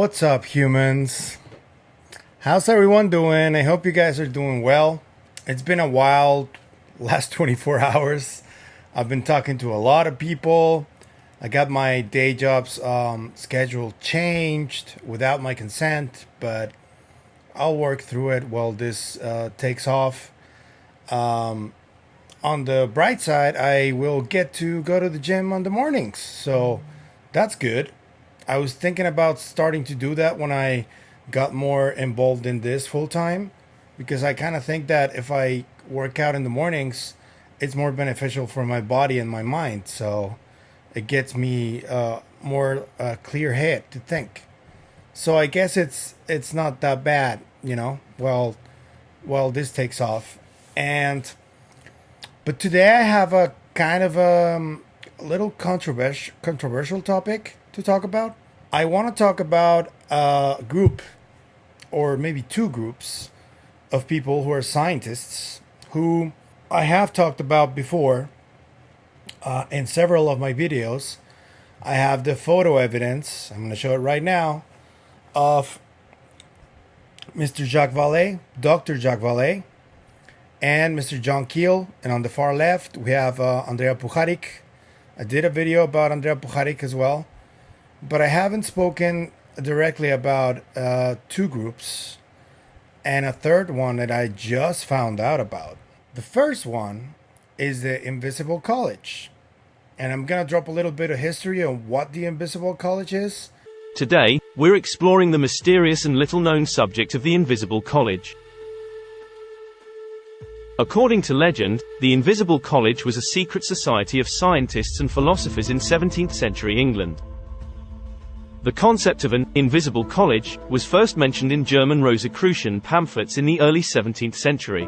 What's up, humans? How's everyone doing? I hope you guys are doing well. It's been a wild last 24 hours. I've been talking to a lot of people. I got my day job's schedule changed without my consent, but I'll work through it while this takes off. On the bright side, I will get to go to the gym on the mornings, so that's good. I was thinking about starting to do that when I got more involved in this full time, because I kind of think that if I work out in the mornings, it's more beneficial for my body and my mind. So it gets me more clear head to think. So I guess it's not that bad, Well, this takes off, but today I have a kind of a little controversial topic to talk about. I want to talk about a group, or maybe two groups, of people who are scientists who I have talked about before in several of my videos. I have the photo evidence, I'm going to show it right now, of Mr. Jacques Vallée, Dr. Jacques Vallée, and Mr. John Keel. And on the far left, we have Andrea Puharich. I did a video about Andrea Puharich as well. But I haven't spoken directly about two groups and a third one that I just found out about. The first one is the Invisible College. And I'm going to drop a little bit of history on what the Invisible College is. Today, we're exploring the mysterious and little-known subject of the Invisible College. According to legend, the Invisible College was a secret society of scientists and philosophers in 17th century England. The concept of an invisible college was first mentioned in German Rosicrucian pamphlets in the early 17th century.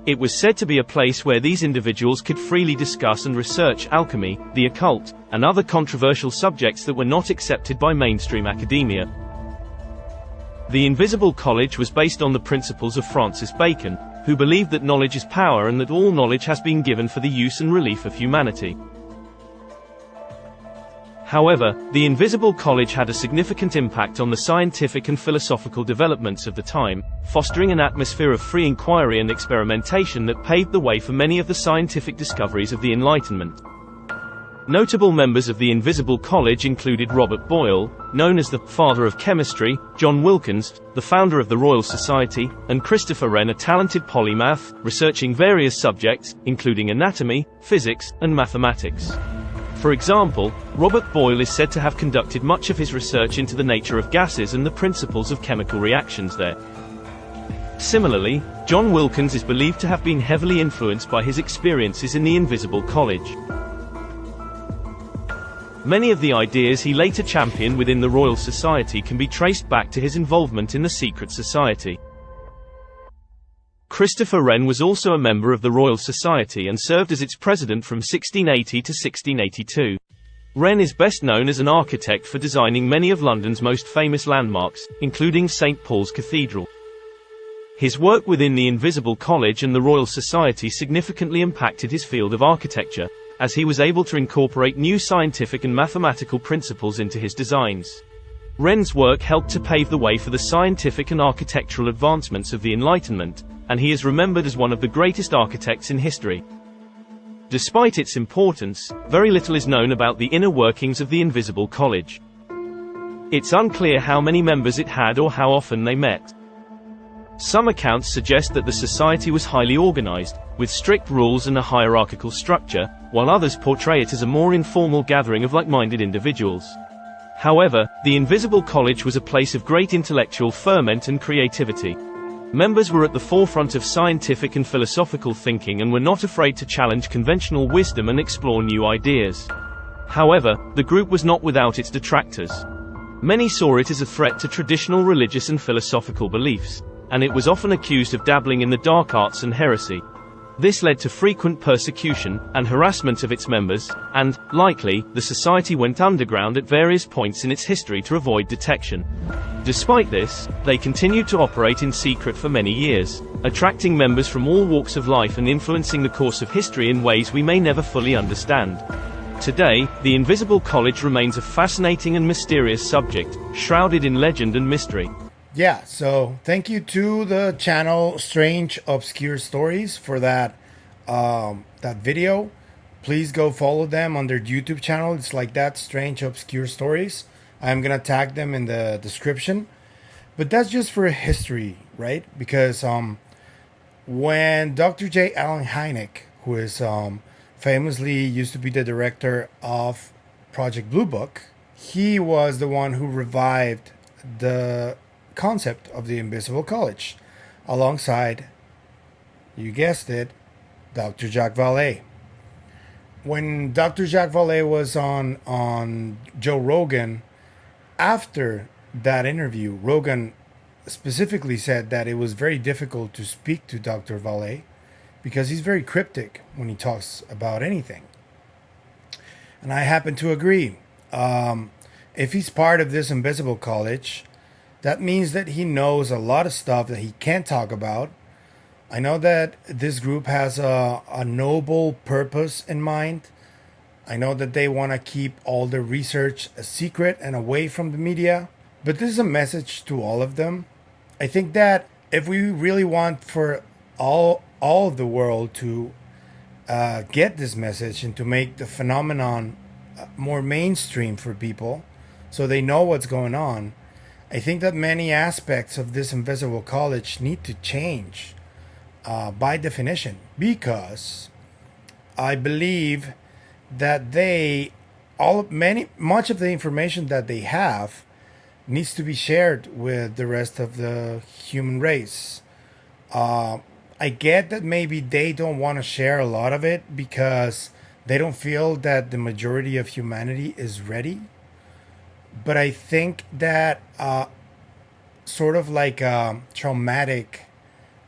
It was said to be a place where these individuals could freely discuss and research alchemy, the occult, and other controversial subjects that were not accepted by mainstream academia. The Invisible College was based on the principles of Francis Bacon, who believed that knowledge is power and that all knowledge has been given for the use and relief of humanity. However, the Invisible College had a significant impact on the scientific and philosophical developments of the time, fostering an atmosphere of free inquiry and experimentation that paved the way for many of the scientific discoveries of the Enlightenment. Notable members of the Invisible College included Robert Boyle, known as the father of chemistry, John Wilkins, the founder of the Royal Society, and Christopher Wren, a talented polymath, researching various subjects, including anatomy, physics, and mathematics. For example, Robert Boyle is said to have conducted much of his research into the nature of gases and the principles of chemical reactions there. Similarly, John Wilkins is believed to have been heavily influenced by his experiences in the Invisible College. Many of the ideas he later championed within the Royal Society can be traced back to his involvement in the secret society. Christopher Wren was also a member of the Royal Society and served as its president from 1680 to 1682. Wren is best known as an architect for designing many of London's most famous landmarks, including St. Paul's Cathedral. His work within the Invisible College and the Royal Society significantly impacted his field of architecture, as he was able to incorporate new scientific and mathematical principles into his designs. Wren's work helped to pave the way for the scientific and architectural advancements of the Enlightenment, and he is remembered as one of the greatest architects in history. Despite its importance, very little is known about the inner workings of the Invisible College. It's unclear how many members it had or how often they met. Some accounts suggest that the society was highly organized, with strict rules and a hierarchical structure, while others portray it as a more informal gathering of like-minded individuals. However, the Invisible College was a place of great intellectual ferment and creativity. Members were at the forefront of scientific and philosophical thinking and were not afraid to challenge conventional wisdom and explore new ideas. However, the group was not without its detractors. Many saw it as a threat to traditional religious and philosophical beliefs, and it was often accused of dabbling in the dark arts and heresy. This led to frequent persecution and harassment of its members, and, likely, the society went underground at various points in its history to avoid detection. Despite this, they continued to operate in secret for many years, attracting members from all walks of life and influencing the course of history in ways we may never fully understand. Today, the Invisible College remains a fascinating and mysterious subject, shrouded in legend and mystery. Yeah, so thank you to the channel Strange Obscure Stories for that that video. Please go follow them on their YouTube channel. It's like that, Strange Obscure Stories. I'm gonna tag them in the description. But that's just for history, right? Because when Dr. J. Allen Hynek, who is famously used to be the director of Project Blue Book, he was the one who revived the concept of the Invisible College alongside, you guessed it, Dr. Jacques Vallée. When Dr. Jacques Vallée was on Joe Rogan, after that interview, Rogan specifically said that it was very difficult to speak to Dr. Vallée because he's very cryptic when he talks about anything. And I happen to agree. If he's part of this Invisible College, that means that he knows a lot of stuff that he can't talk about. I know that this group has a noble purpose in mind. I know that they want to keep all the research a secret and away from the media. But this is a message to all of them. I think that if we really want for all of the world to get this message and to make the phenomenon more mainstream for people so they know what's going on, I think that many aspects of this Invisible College need to change by definition, because I believe that much of the information that they have needs to be shared with the rest of the human race. I get that maybe they don't want to share a lot of it because they don't feel that the majority of humanity is ready. But I think that sort of like a traumatic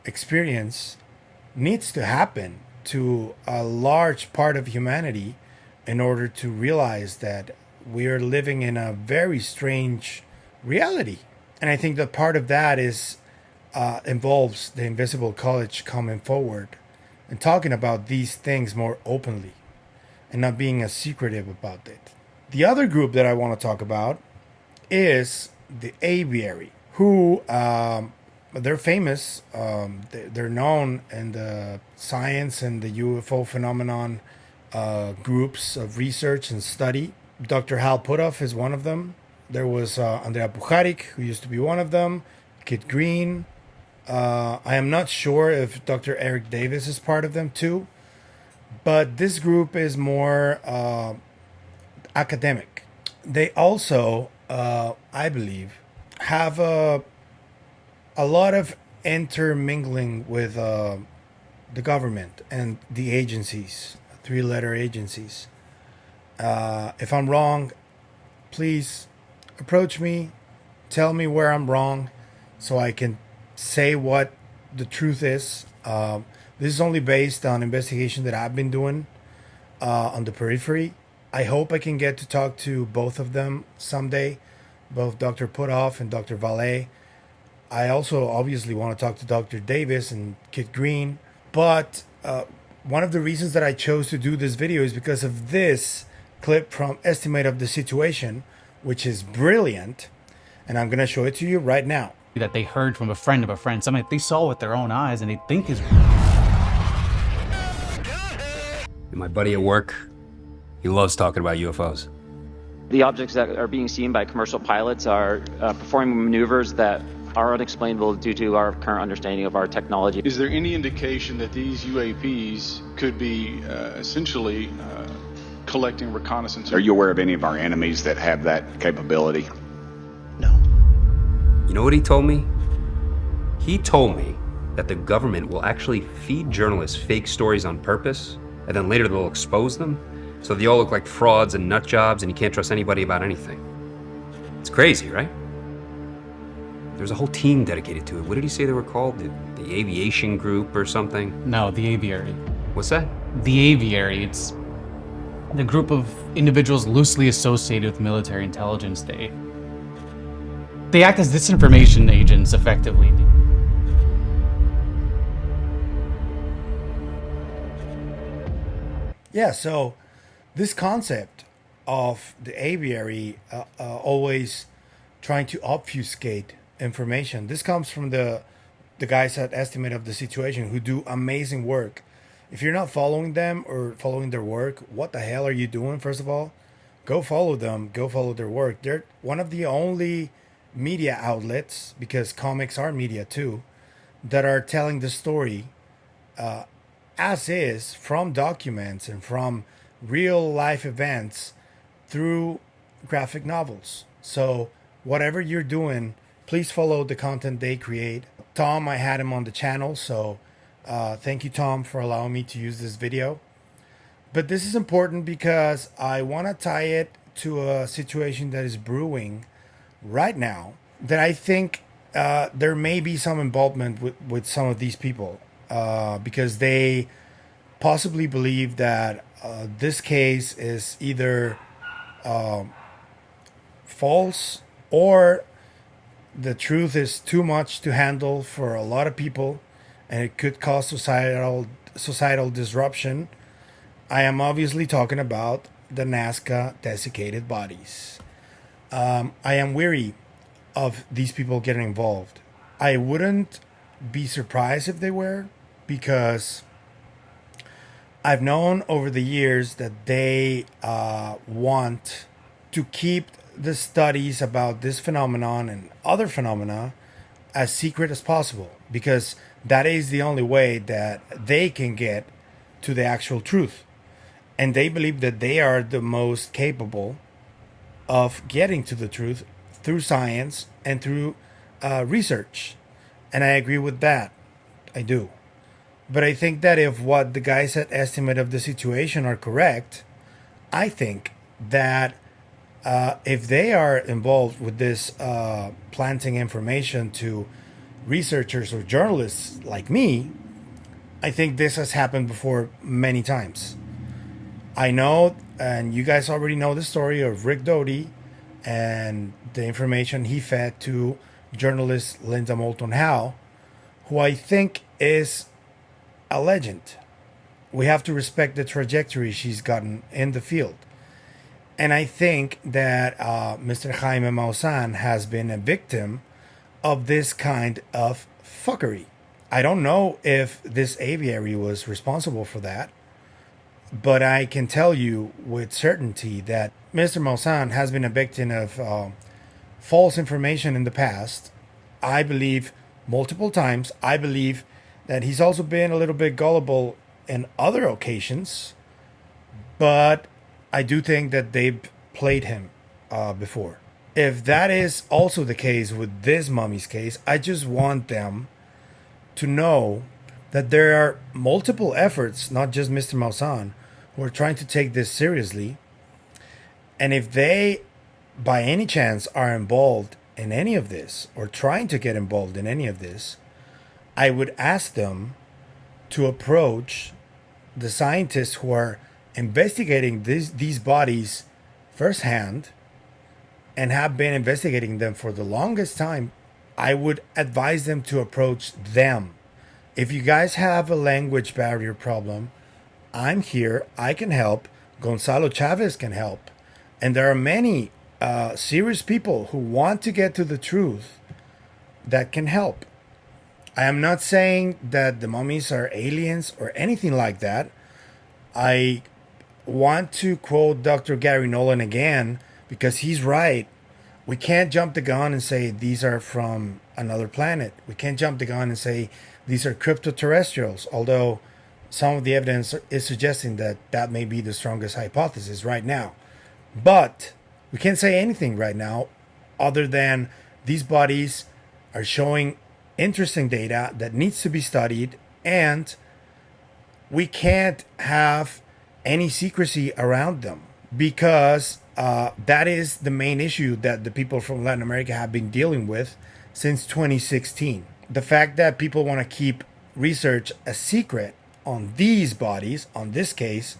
experience needs to happen to a large part of humanity in order to realize that we are living in a very strange reality. And I think that part of that is involves the Invisible College coming forward and talking about these things more openly and not being as secretive about it. The other group that I want to talk about is the Aviary, who they're famous. They're known in the science and the UFO phenomenon groups of research and study. Dr. Hal Puthoff is one of them. There was Andrea Pujarik, who used to be one of them. Kit Green. I am not sure if Dr. Eric Davis is part of them too. But this group is more academic. They also, I believe, have a lot of intermingling with the government and the agencies, three-letter agencies. If I'm wrong, please approach me, tell me where I'm wrong, so I can say what the truth is. This is only based on investigation that I've been doing on the periphery. I hope I can get to talk to both of them someday, both Dr. Puthoff and Dr. Vallée. I also obviously want to talk to Dr. Davis and Kit Green. But one of the reasons that I chose to do this video is because of this clip from Estimate of the Situation, which is brilliant. And I'm going to show it to you right now. That they heard from a friend of a friend, something that they saw with their own eyes and they think is... My buddy at work, he loves talking about UFOs. The objects that are being seen by commercial pilots are performing maneuvers that are unexplainable due to our current understanding of our technology. Is there any indication that these UAPs could be essentially collecting reconnaissance? Are you aware of any of our enemies that have that capability? No. You know what he told me? He told me that the government will actually feed journalists fake stories on purpose, and then later they'll expose them, so they all look like frauds and nut jobs and you can't trust anybody about anything. It's crazy, right? There's a whole team dedicated to it. What did he say they were called? The Aviation Group or something? No, the Aviary. What's that? The Aviary, it's the group of individuals loosely associated with military intelligence. They act as disinformation agents, effectively. Yeah, so This concept of the aviary always trying to obfuscate information. This comes from the guys at Estimate of the Situation who do amazing work. If you're not following them or following their work, what the hell are you doing? First of all, go follow them. Go follow their work. They're one of the only media outlets, because comics are media too, that are telling the story as is, from documents and from real life events through graphic novels. So whatever you're doing, please follow the content they create. Tom, I had him on the channel, so thank you, Tom, for allowing me to use this video. But this is important because I want to tie it to a situation that is brewing right now, that I think there may be some involvement with some of these people, because they possibly believe that this case is either false, or the truth is too much to handle for a lot of people and it could cause societal disruption. I am obviously talking about the Nazca desiccated bodies. I am weary of these people getting involved. I wouldn't be surprised if they were, because I've known over the years that they want to keep the studies about this phenomenon and other phenomena as secret as possible, because that is the only way that they can get to the actual truth. And they believe that they are the most capable of getting to the truth through science and through research. And I agree with that. I do. But I think that if what the guys at Estimate of the Situation are correct, I think that if they are involved with this planting information to researchers or journalists like me, I think this has happened before many times. I know, and you guys already know the story of Rick Doty and the information he fed to journalist Linda Moulton Howe, who I think is a legend. We have to respect the trajectory she's gotten in the field. And I think that Mr. Jaime Maussan has been a victim of this kind of fuckery. I don't know if this aviary was responsible for that, but I can tell you with certainty that Mr. Maussan has been a victim of false information in the past. I believe multiple times. I believe that he's also been a little bit gullible in other occasions, but I do think that they've played him before. If that is also the case with this mummy's case, I just want them to know that there are multiple efforts, not just Mr. Maussan, who are trying to take this seriously. And if they, by any chance, are involved in any of this, or trying to get involved in any of this, I would ask them to approach the scientists who are investigating these bodies firsthand and have been investigating them for the longest time. I would advise them to approach them. If you guys have a language barrier problem, I'm here. I can help. Gonzalo Chavez can help. And there are many serious people who want to get to the truth that can help. I am not saying that the mummies are aliens or anything like that. I want to quote Dr. Gary Nolan again, because he's right. We can't jump the gun and say these are from another planet. We can't jump the gun and say these are cryptoterrestrials, although some of the evidence is suggesting that that may be the strongest hypothesis right now. But we can't say anything right now other than these bodies are showing interesting data that needs to be studied, and we can't have any secrecy around them, because that is the main issue that the people from Latin America have been dealing with since 2016. The fact that people want to keep research a secret on these bodies, on this case,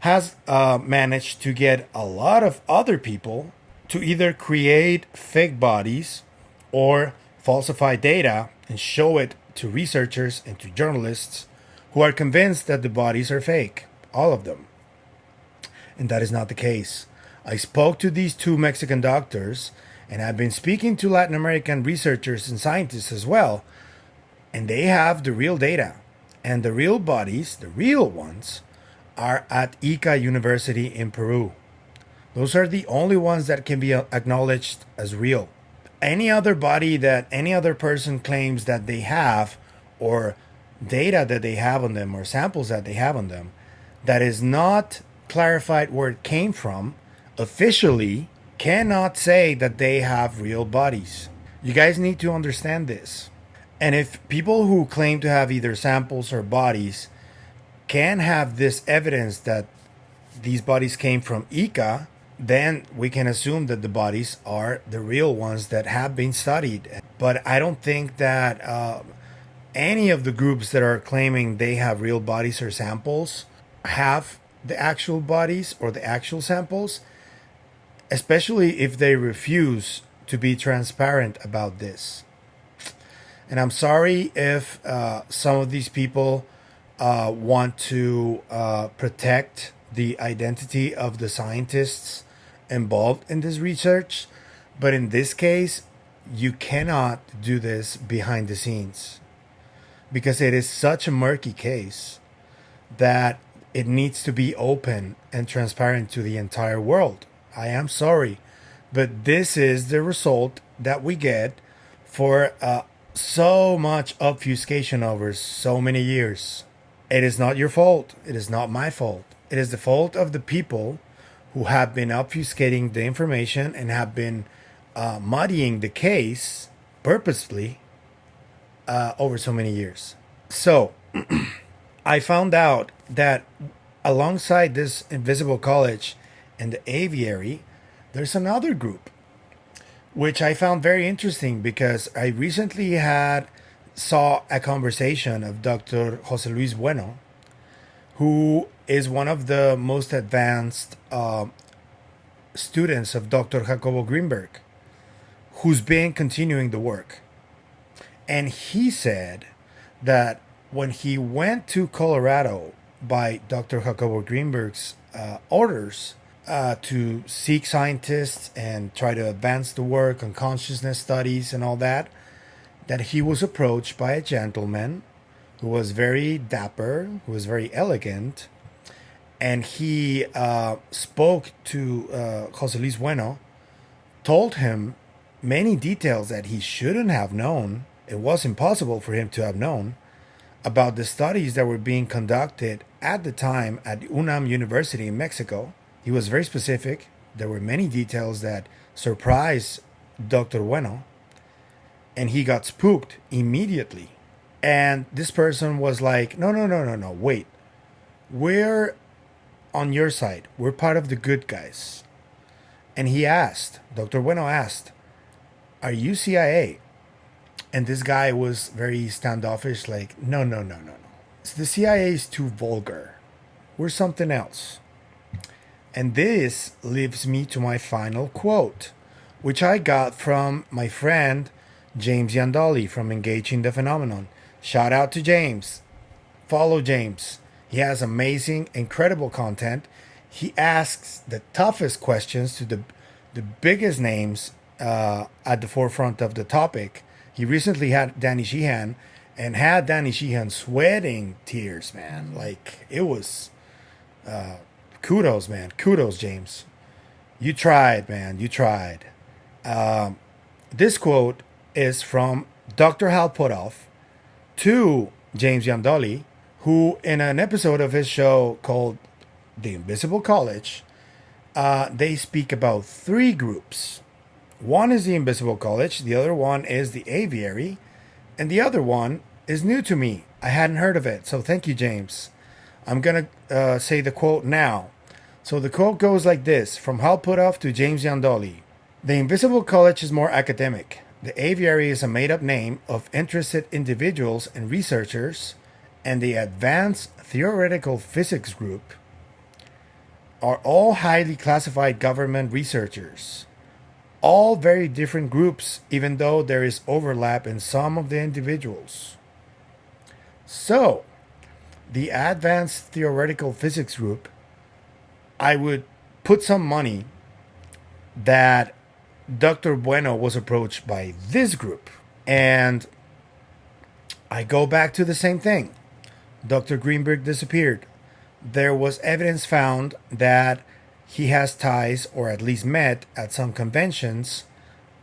has managed to get a lot of other people to either create fake bodies or falsify data and show it to researchers and to journalists who are convinced that the bodies are fake, all of them. And that is not the case. I spoke to these two Mexican doctors, and I've been speaking to Latin American researchers and scientists as well, and they have the real data. And the real bodies, the real ones, are at Ica University in Peru. Those are the only ones that can be acknowledged as real. Any other body that any other person claims that they have, or data that they have on them, or samples that they have on them, that is not clarified where it came from, officially cannot say that they have real bodies. You guys need to understand this. And if people who claim to have either samples or bodies can have this evidence that these bodies came from Ica, then we can assume that the bodies are the real ones that have been studied. But I don't think that any of the groups that are claiming they have real bodies or samples have the actual bodies or the actual samples, especially if they refuse to be transparent about this. And I'm sorry if some of these people want to protect the identity of the scientists involved in this research, but in this case, you cannot do this behind the scenes because it is such a murky case that it needs to be open and transparent to the entire world. I am sorry, but this is the result that we get for so much obfuscation over so many years. It is not your fault. It is not my fault. It is the fault of the people who have been obfuscating the information and have been muddying the case purposefully over so many years. So I found out that alongside this Invisible College and the Aviary, there's another group, which I found very interesting because I recently saw a conversation of Dr. Jose Luis Bueno, who is one of the most advanced students of Dr. Jacobo Grinberg, who's been continuing the work. And he said that when he went to Colorado by Dr. Jacobo Grinberg's orders to seek scientists and try to advance the work on consciousness studies and all that, that he was approached by a gentleman who was very dapper, who was very elegant, and he spoke to Jose Luis Bueno, told him many details that he shouldn't have known. It was impossible for him to have known about the studies that were being conducted at the time at UNAM University in Mexico. He was very specific. There were many details that surprised Dr. Bueno, and he got spooked immediately. And this person was like, no, wait. We're on your side. We're part of the good guys. And he asked, Dr. Bueno asked, are you CIA? And this guy was very standoffish, like, no. So the CIA is too vulgar. We're something else. And this leads me to my final quote, which I got from my friend James Yandoli from Engaging the Phenomenon. Shout out to James. Follow James. He has amazing, incredible content. He asks the toughest questions to the biggest names at the forefront of the topic. He recently had Danny Sheehan and had Danny Sheehan sweating tears, man. Like, it was kudos, man. Kudos, James. You tried, man. You tried. This quote is from Dr. Hal Puthoff to James Yandoli, who in an episode of his show called The Invisible College, they speak about three groups. One is the Invisible College, the other one is the Aviary, and the other one is new to me. I hadn't heard of it, so thank you, James. I'm going to say the quote now. So the quote goes like this, from Hal Puthoff to James Yandoli. The Invisible College is more academic. The Aviary is a made-up name of interested individuals and researchers, and the Advanced Theoretical Physics Group are all highly classified government researchers. All very different groups, even though there is overlap in some of the individuals. So, the Advanced Theoretical Physics Group I would put some money that Dr. Bueno was approached by this group. And I go back to the same thing. Dr. Grinberg disappeared. There was evidence found that he has ties, or at least met at some conventions,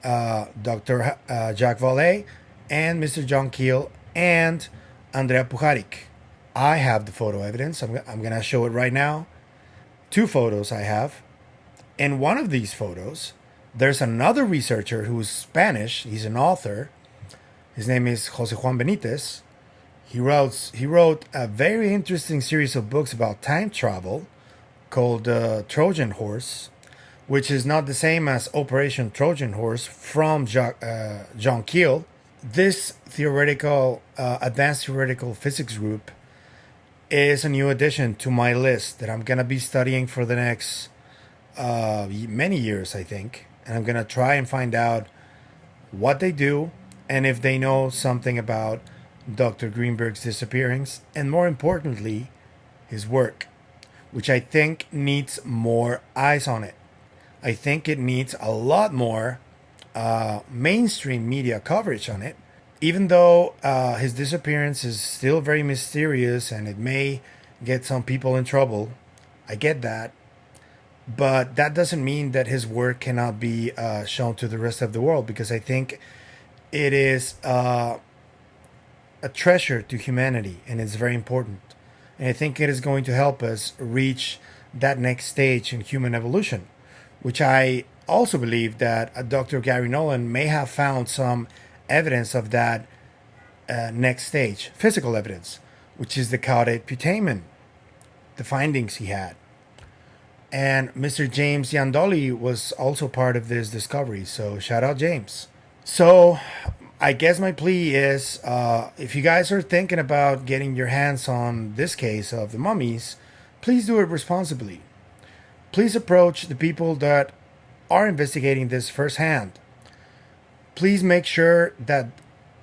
Dr. Jacques Vallée and Mr. John Keel and Andrea Pujarich. I have the photo evidence. I'm going to show it right now. 2 photos I have. In one of these photos, there's another researcher who's Spanish. He's an author. His name is Jose Juan Benitez. He wrote a very interesting series of books about time travel called Trojan Horse, which is not the same as Operation Trojan Horse from John Keel. This theoretical, advanced theoretical physics group is a new addition to my list that I'm going to be studying for the next many years, I think. And I'm going to try and find out what they do and if they know something about Dr. Grinberg's disappearance, and more importantly, his work, which I think needs more eyes on it. I think it needs a lot more mainstream media coverage on it, even though his disappearance is still very mysterious and it may get some people in trouble. I get that. But that doesn't mean that his work cannot be shown to the rest of the world, because I think it is a treasure to humanity, and it's very important. And I think it is going to help us reach that next stage in human evolution, which I also believe that Dr. Gary Nolan may have found some evidence of that next stage, physical evidence, which is the caudate putamen, the findings he had. And Mr. James Yandoli was also part of this discovery, so shout out James. So I guess my plea is, if you guys are thinking about getting your hands on this case of the mummies, please do it responsibly. Please approach the people that are investigating this firsthand. Please make sure that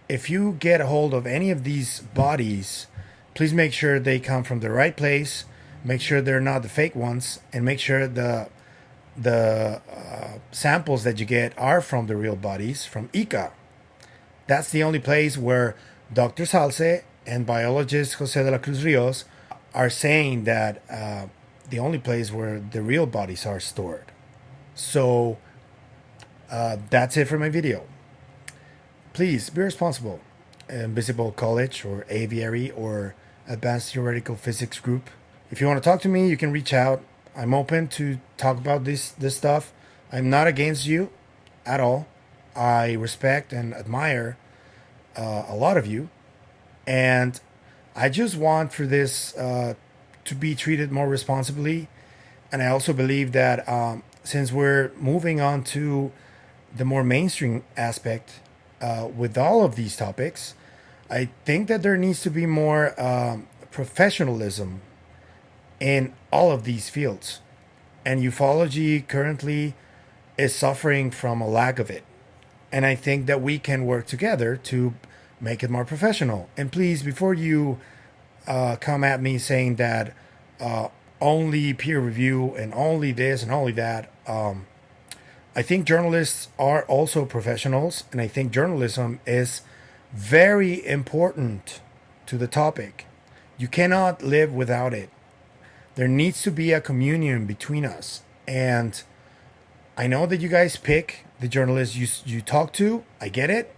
if you get a hold of any of these bodies, please make sure they come from the right place, make sure they're not the fake ones, and make sure the samples that you get are from the real bodies, from ICA. That's the only place where Dr. Salce and biologist Jose de la Cruz Rios are saying that the only place where the real bodies are stored. So that's it for my video. Please be responsible. Invisible College or Aviary or Advanced Theoretical Physics Group. If you want to talk to me, you can reach out. I'm open to talk about this stuff. I'm not against you at all. I respect and admire a lot of you, and I just want for this to be treated more responsibly. And I also believe that since we're moving on to the more mainstream aspect with all of these topics, I think that there needs to be more professionalism in all of these fields, and ufology currently is suffering from a lack of it. And I think that we can work together to make it more professional. And please, before you come at me saying that only peer review and only this and only that, I think journalists are also professionals, and I think journalism is very important to the topic. You cannot live without it. There needs to be a communion between us. And I know that you guys pick the journalists you talk to. I get it.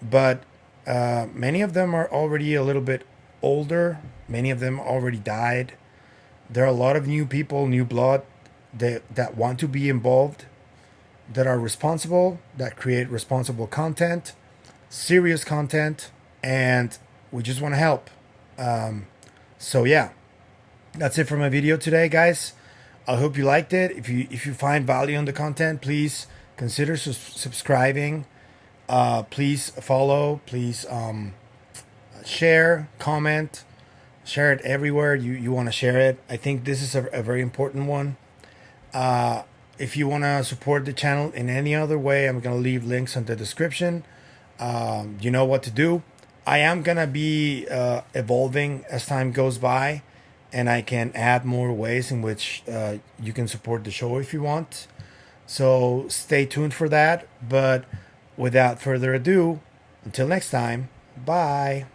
But many of them are already a little bit older. Many of them already died. There are a lot of new people, new blood that want to be involved, that are responsible, that create responsible content, serious content, and we just want to help. So yeah, that's it for my video today, guys. I hope you liked it. If you find value in the content, please consider subscribing. Please follow. Please share, comment, share it everywhere you want to share it. I think this is a very important one. If you want to support the channel in any other way, I'm going to leave links in the description. You know what to do. I am going to be evolving as time goes by, and I can add more ways in which you can support the show if you want. So stay tuned for that. But without further ado, until next time, bye.